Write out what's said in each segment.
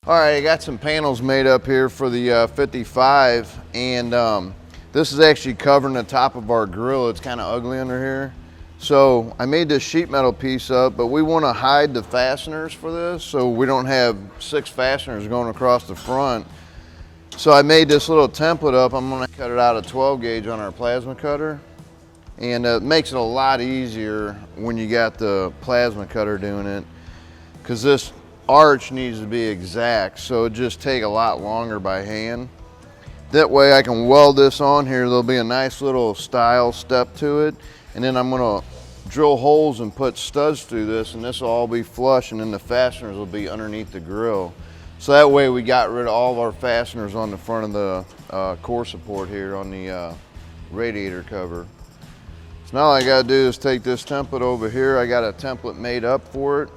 All right, I got some panels made up here for the 55, and this is actually covering the top of our grill. It's kind of ugly under here. So I made this sheet metal piece up, but we want to hide the fasteners for this so we don't have 6 fasteners going across the front. So I made this little template up. I'm going to cut it out of 12 gauge on our plasma cutter. And it makes it a lot easier when you got the plasma cutter doing it, because this arch needs to be exact, so it just take a lot longer by hand. That way I can weld this on here. There'll be a nice little style step to it, and then I'm gonna drill holes and put studs through this, and this will all be flush, and then the fasteners will be underneath the grill. So that way we got rid of all of our fasteners on the front of the core support here on the radiator cover. So now all I gotta do is take this template over here. I got a template made up for it.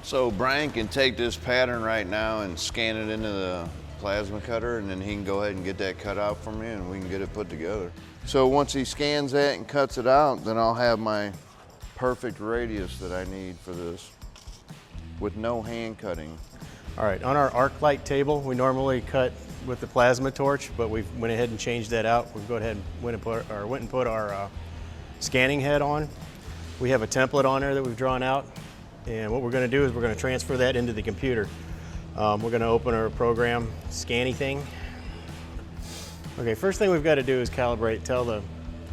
So Brian can take this pattern right now and scan it into the plasma cutter, and then he can go ahead and get that cut out for me and we can get it put together. So once he scans that and cuts it out, then I'll have my perfect radius that I need for this with no hand cutting. All right, on our arc light table, we normally cut with the plasma torch, but we went ahead and changed that out. We've go ahead and went and put our scanning head on. We have a template on there that we've drawn out. And what we're going to do is we're going to transfer that into the computer. We're going to open our program, Scannything. Okay, first thing we've got to do is calibrate, tell the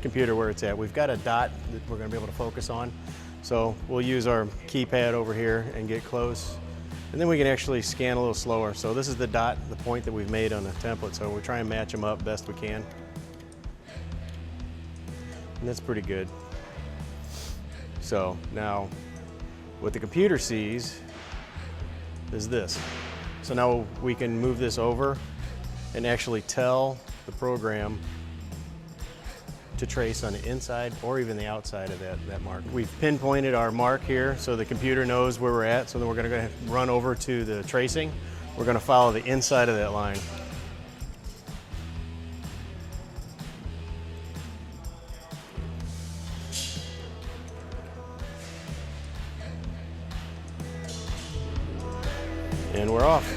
computer where it's at. We've got a dot that we're going to be able to focus on. So we'll use our keypad over here and get close. And then we can actually scan a little slower. So this is the dot, the point that we've made on the template. So we'll try and match them up best we can. And that's pretty good. So now, what the computer sees is this. So now we can move this over and actually tell the program to trace on the inside or even the outside of that mark. We've pinpointed our mark here so the computer knows where we're at. So then we're going to run over to the tracing. We're going to follow the inside of that line. And we're off.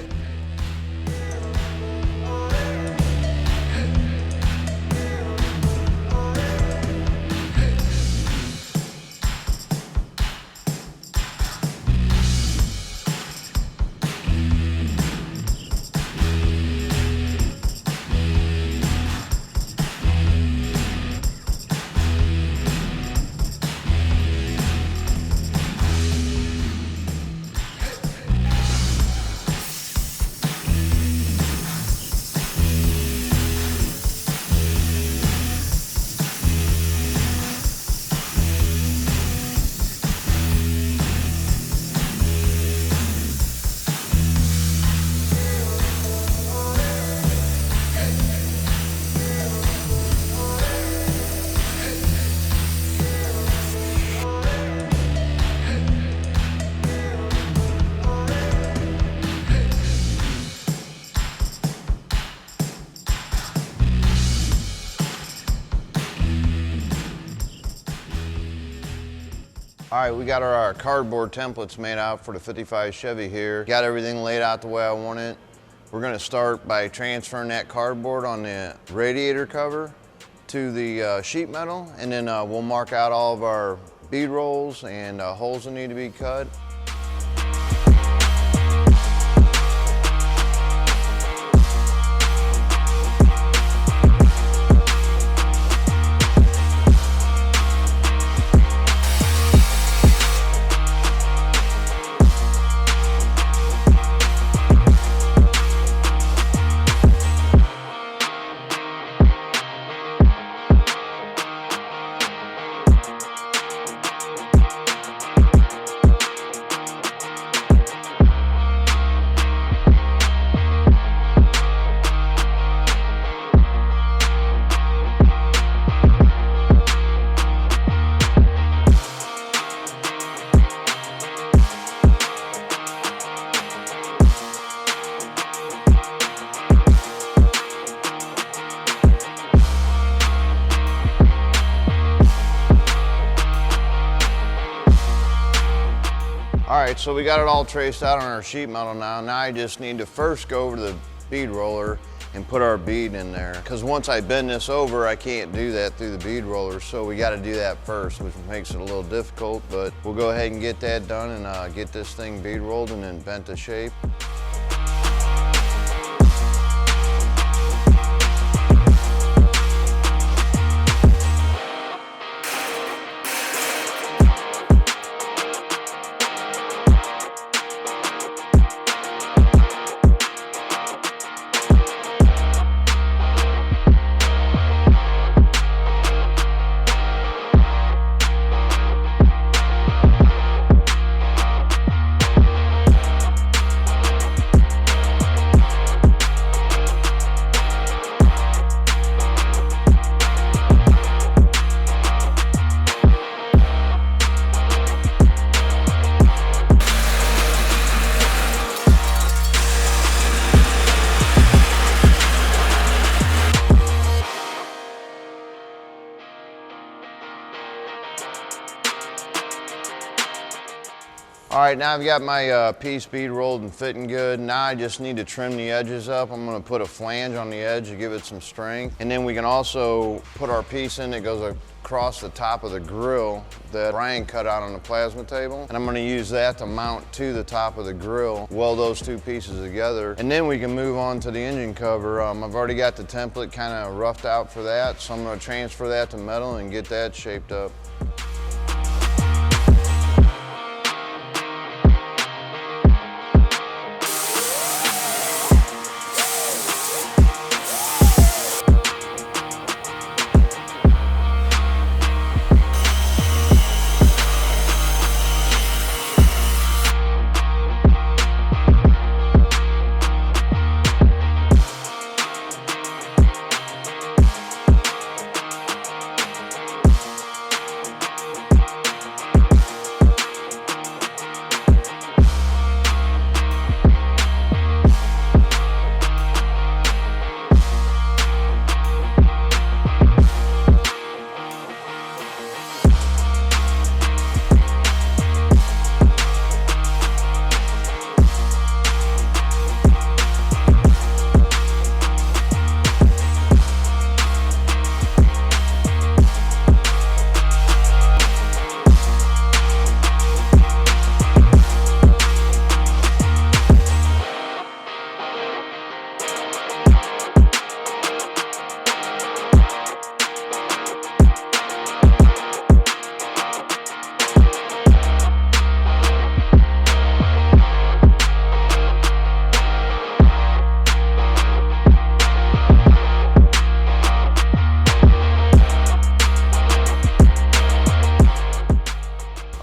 All right, we got our cardboard templates made out for the 55 Chevy here. Got everything laid out the way I want it. We're gonna start by transferring that cardboard on the radiator cover to the sheet metal, and then we'll mark out all of our bead rolls and holes that need to be cut. right, so we got it all traced out on our sheet metal now. Now I just need to first go over to the bead roller and put our bead in there. Because once I bend this over, I can't do that through the bead roller, so we got to do that first, which makes it a little difficult, but we'll go ahead and get that done and get this thing bead rolled and then bent to shape. All right, now I've got my piece bead rolled and fitting good. Now I just need to trim the edges up. I'm gonna put a flange on the edge to give it some strength. And then we can also put our piece in that goes across the top of the grill that Brian cut out on the plasma table. And I'm gonna use that to mount to the top of the grill, weld those two pieces together. And then we can move on to the engine cover. I've already got the template kind of roughed out for that, so I'm gonna transfer that to metal and get that shaped up.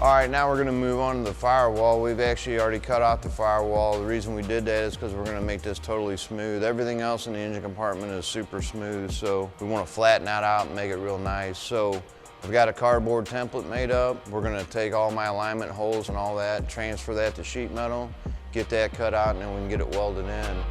All right, now we're gonna move on to the firewall. We've actually already cut out the firewall. The reason we did that is because we're gonna make this totally smooth. Everything else in the engine compartment is super smooth, so we wanna flatten that out and make it real nice. So I've got a cardboard template made up. We're gonna take all my alignment holes and all that, transfer that to sheet metal, get that cut out, and then we can get it welded in.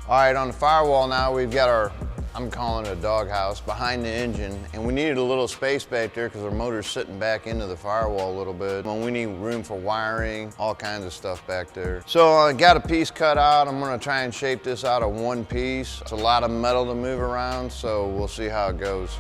All right, on the firewall now, we've got our, I'm calling it a doghouse, behind the engine, and we needed a little space back there because our motor's sitting back into the firewall a little bit. Well, we need room for wiring, all kinds of stuff back there. So I got a piece cut out. I'm gonna try and shape this out of one piece. It's a lot of metal to move around, so we'll see how it goes.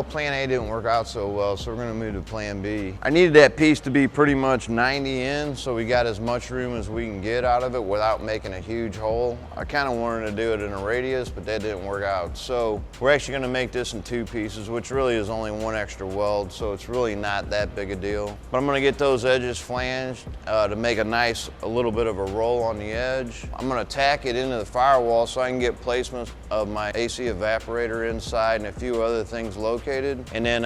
well, plan A didn't work out so well, so we're gonna move to plan B. I needed that piece to be pretty much 90 in, so we got as much room as we can get out of it without making a huge hole. I kind of wanted to do it in a radius, but that didn't work out. So we're actually gonna make this in 2 pieces, which really is only 1 extra weld, so it's really not that big a deal. But I'm gonna get those edges flanged to make a little bit of a roll on the edge. I'm gonna tack it into the firewall so I can get placements of my AC evaporator inside and a few other things located. And then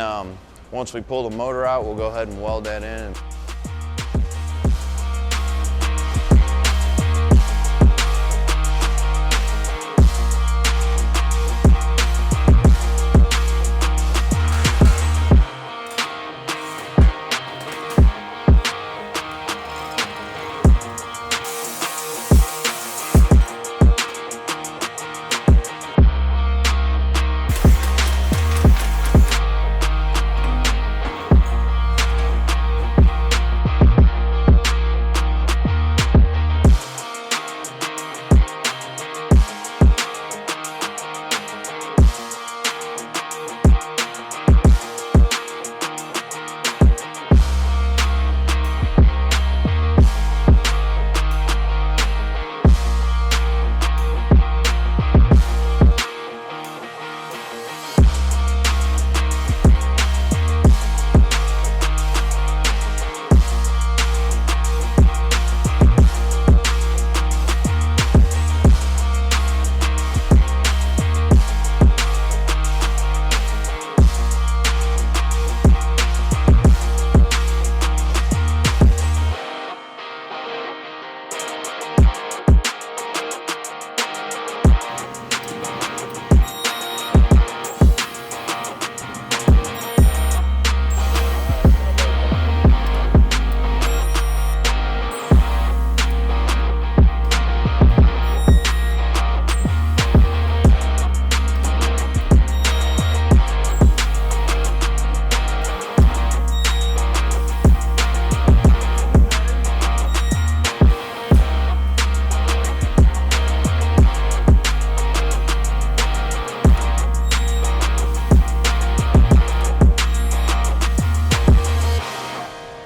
once we pull the motor out, we'll go ahead and weld that in.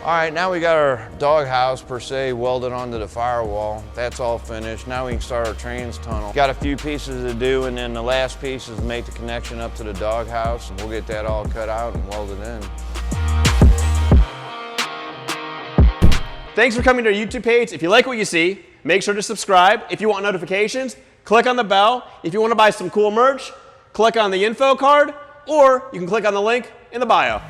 All right, now we got our doghouse per se welded onto the firewall. That's all finished. Now we can start our trans tunnel. Got a few pieces to do, and then the last piece is make the connection up to the doghouse. We'll get that all cut out and welded in. Thanks for coming to our YouTube page. If you like what you see, make sure to subscribe. If you want notifications, click on the bell. If you want to buy some cool merch, click on the info card, or you can click on the link in the bio.